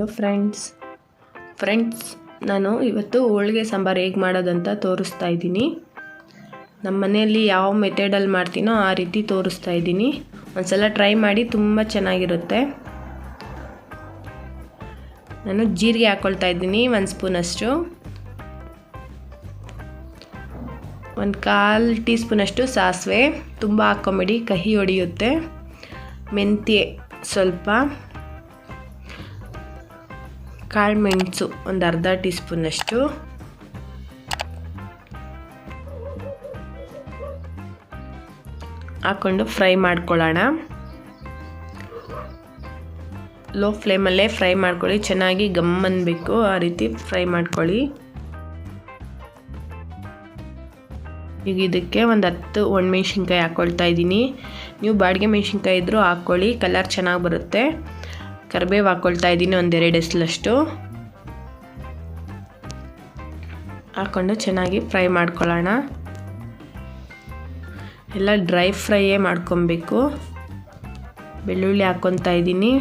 Hello friends ನಾನು ಇವತ್ತು ಹೋಳಿಗೆ ಸಾಂಬಾರು ಹೇಗೆ ಮಾಡೋದಂತ ತೋರಿಸ್ತಾ ಇದ್ದೀನಿ. ನಮ್ಮ ಮನೆಯಲ್ಲಿ ಯಾವ ಮೆಥಡಲ್ಲಿ ಮಾಡ್ತೀನೋ ಆ ರೀತಿ ತೋರಿಸ್ತಾ ಇದ್ದೀನಿ. ಒಂದ್ಸಲ ಟ್ರೈ ಮಾಡಿ, ತುಂಬ ಚೆನ್ನಾಗಿರುತ್ತೆ. ನಾನು ಜೀರಿಗೆ ಹಾಕ್ಕೊಳ್ತಾ ಇದ್ದೀನಿ 1 ಸ್ಪೂನಷ್ಟು, 1/4 ಟೀ ಸ್ಪೂನಷ್ಟು ಸಾಸಿವೆ, ತುಂಬ ಹಾಕ್ಕೊಂಬೇಡಿ ಕಹಿ ಹೊಡೆಯುತ್ತೆ. ಮೆಂತ್ಯ ಸ್ವಲ್ಪ, ಕಾಳು ಮೆಣಸು ಒಂದು ಅರ್ಧ ಟೀ ಸ್ಪೂನಷ್ಟು, ಹಾಕ್ಕೊಂಡು ಫ್ರೈ ಮಾಡ್ಕೊಳ್ಳೋಣ. ಲೋ ಫ್ಲೇಮಲ್ಲೇ ಫ್ರೈ ಮಾಡ್ಕೊಳ್ಳಿ, ಚೆನ್ನಾಗಿ ಗಮ್ ಅನ್ನಬೇಕು, ಆ ರೀತಿ ಫ್ರೈ ಮಾಡ್ಕೊಳ್ಳಿ. ಈಗ ಇದಕ್ಕೆ ಒಂದು 10 ಒಣಮೆಣ್ಸಿನ್ಕಾಯಿ ಹಾಕ್ಕೊಳ್ತಾ ಇದ್ದೀನಿ. ನೀವು ಬಾಡಿಗೆ ಮೆಣಸಿನ್ಕಾಯಿ ಇದ್ದರೂ ಹಾಕ್ಕೊಳ್ಳಿ, ಕಲರ್ ಚೆನ್ನಾಗಿ ಬರುತ್ತೆ. ಕರಿಬೇವು ಹಾಕ್ಕೊಳ್ತಾ ಇದ್ದೀನಿ, 1-2 ಎಸಲಷ್ಟು ಹಾಕ್ಕೊಂಡು ಚೆನ್ನಾಗಿ ಫ್ರೈ ಮಾಡ್ಕೊಳ್ಳೋಣ. ಎಲ್ಲ ಡ್ರೈ ಫ್ರೈಯೇ ಮಾಡ್ಕೊಬೇಕು. ಬೆಳ್ಳುಳ್ಳಿ ಹಾಕ್ಕೊತಾ ಇದ್ದೀನಿ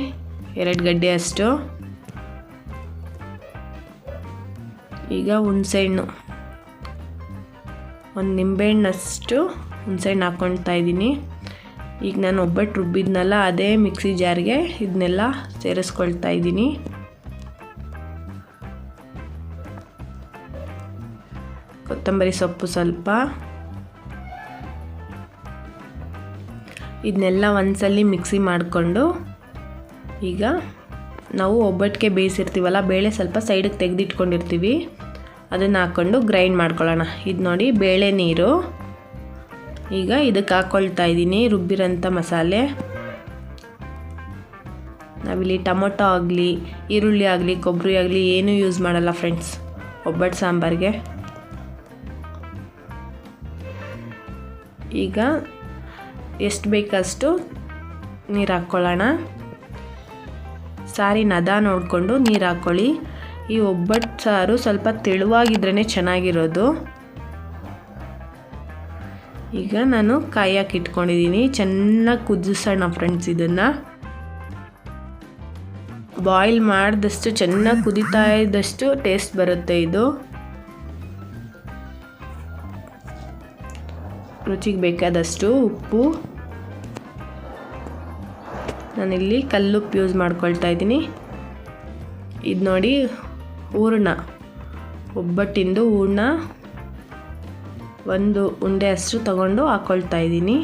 2 ಗಡ್ಡೆ ಅಷ್ಟು. ಈಗ ಹುಣಸೆಹಣ್ಣು, 1 ನಿಂಬೆಹಣ್ಣಷ್ಟು ಹುಣಸೆಹಣ್ಣು ಹಾಕ್ಕೊಳ್ತಾ ಇದ್ದೀನಿ. ಈಗ ನಾನು ಒಬ್ಬಟ್ಟು ರುಬ್ಬಿದ್ನಲ್ಲ, ಅದೇ ಮಿಕ್ಸಿ ಜಾರ್ಗೆ ಇದನ್ನೆಲ್ಲ ಸೇರಿಸ್ಕೊಳ್ತಾ ಇದ್ದೀನಿ. ಕೊತ್ತಂಬರಿ ಸೊಪ್ಪು ಸ್ವಲ್ಪ, ಇದನ್ನೆಲ್ಲ ಒಂದ್ಸಲಿ ಮಿಕ್ಸಿ ಮಾಡಿಕೊಂಡು, ಈಗ ನಾವು ಒಬ್ಬಟ್ಟಿಗೆ ಬೇಯಿಸಿರ್ತೀವಲ್ಲ, ಬೇಳೆ ಸ್ವಲ್ಪ ಸೈಡಿಗೆ ತೆಗೆದಿಟ್ಕೊಂಡಿರ್ತೀವಿ, ಅದನ್ನು ಹಾಕ್ಕೊಂಡು ಗ್ರೈಂಡ್ ಮಾಡ್ಕೊಳ್ಳೋಣ. ಇದು ನೋಡಿ ಬೇಳೆ ನೀರು. ಈಗ ಇದಕ್ಕೆ ಹಾಕ್ಕೊಳ್ತಾ ಇದ್ದೀನಿ ರುಬ್ಬಿರೋಂಥ ಮಸಾಲೆ. ನಾವಿಲ್ಲಿ ಟೊಮೊಟೊ ಆಗಲಿ, ಈರುಳ್ಳಿ ಆಗಲಿ, ಕೊಬ್ಬರಿ ಆಗಲಿ ಏನೂ ಯೂಸ್ ಮಾಡಲ್ಲ ಫ್ರೆಂಡ್ಸ್ ಒಬ್ಬಟ್ಟು ಸಾಂಬಾರಿಗೆ. ಈಗ ಎಷ್ಟು ಬೇಕಷ್ಟು ನೀರು ಹಾಕ್ಕೊಳ್ಳೋಣ. ಸಾರಿನ ಹದ ನೋಡಿಕೊಂಡು ನೀರು ಹಾಕ್ಕೊಳ್ಳಿ. ಈ ಒಬ್ಬಟ್ಟು ಸಾರು ಸ್ವಲ್ಪ ತೆಳುವಾಗಿದ್ರೇ ಚೆನ್ನಾಗಿರೋದು. ಈಗ ನಾನು ಕಾಯಿ ಹಾಕಿ ಇಟ್ಕೊಂಡಿದ್ದೀನಿ, ಚೆನ್ನಾಗಿ ಕುದಿಸೋಣ ಫ್ರೆಂಡ್ಸ್. ಇದನ್ನು ಬಾಯ್ಲ್ ಮಾಡಿದಷ್ಟು, ಚೆನ್ನಾಗಿ ಕುದೀತಾ ಇದ್ದಷ್ಟು ಟೇಸ್ಟ್ ಬರುತ್ತೆ. ಇದು ರುಚಿಗೆ ಬೇಕಾದಷ್ಟು ಉಪ್ಪು, ನಾನಿಲ್ಲಿ ಕಲ್ಲುಪ್ಪು ಯೂಸ್ ಮಾಡ್ಕೊಳ್ತಾ ಇದ್ದೀನಿ. ಇದು ನೋಡಿ ಹೂರಣ, ಒಬ್ಬಟ್ಟಿಂದು ಹೂರಣ 1 ಉಂಡೆ ಅಷ್ಟು ತಗೊಂಡು ಹಾಕ್ಕೊಳ್ತಾ ಇದ್ದೀನಿ.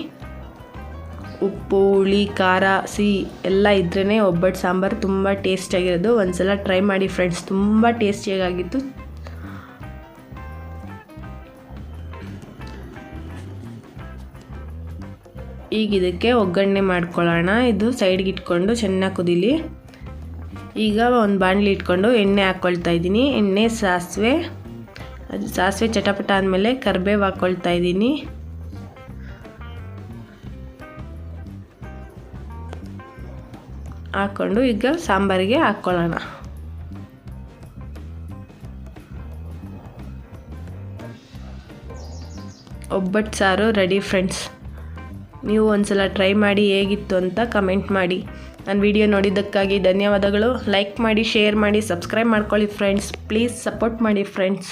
ಉಪ್ಪು, ಹುಳಿ, ಖಾರ, ಸಿಹಿ ಎಲ್ಲ ಇದ್ರೇ ಒಬ್ಬಟ್ಟು ಸಾಂಬಾರು ತುಂಬ ಟೇಸ್ಟಿಯಾಗಿರೋದು. ಒಂದ್ಸಲ ಟ್ರೈ ಮಾಡಿ ಫ್ರೆಂಡ್ಸ್, ತುಂಬ ಟೇಸ್ಟಿಯಾಗಿತ್ತು. ಈಗ ಇದಕ್ಕೆ ಒಗ್ಗರಣೆ ಮಾಡ್ಕೊಳ್ಳೋಣ. ಇದು ಸೈಡ್ಗೆ ಇಟ್ಕೊಂಡು ಚೆನ್ನಾಗಿ ಕುದೀಲಿ. ಈಗ ಒಂದು ಬಾಣಲಿ ಇಟ್ಕೊಂಡು ಎಣ್ಣೆ ಹಾಕ್ಕೊಳ್ತಾ ಇದ್ದೀನಿ. ಎಣ್ಣೆ, ಸಾಸಿವೆ, ಅದು ಸಾಸಿವೆ ಚಟಪಟ ಆದಮೇಲೆ ಕರಿಬೇವು ಹಾಕ್ಕೊಳ್ತಾ ಇದ್ದೀನಿ. ಹಾಕ್ಕೊಂಡು ಈಗ ಸಾಂಬಾರಿಗೆ ಹಾಕ್ಕೊಳ್ಳೋಣ. ಒಬ್ಬಟ್ಟು ಸಾರು ರೆಡಿ ಫ್ರೆಂಡ್ಸ್. ನೀವು ಒಂದ್ಸಲ ಟ್ರೈ ಮಾಡಿ ಹೇಗಿತ್ತು ಅಂತ ಕಮೆಂಟ್ ಮಾಡಿ. ನನ್ನ ವಿಡಿಯೋ ನೋಡಿದ್ದಕ್ಕಾಗಿ ಧನ್ಯವಾದಗಳು. ಲೈಕ್ ಮಾಡಿ, ಶೇರ್ ಮಾಡಿ, ಸಬ್ಸ್ಕ್ರೈಬ್ ಮಾಡ್ಕೊಳ್ಳಿ ಫ್ರೆಂಡ್ಸ್. ಪ್ಲೀಸ್ ಸಪೋರ್ಟ್ ಮಾಡಿ ಫ್ರೆಂಡ್ಸ್.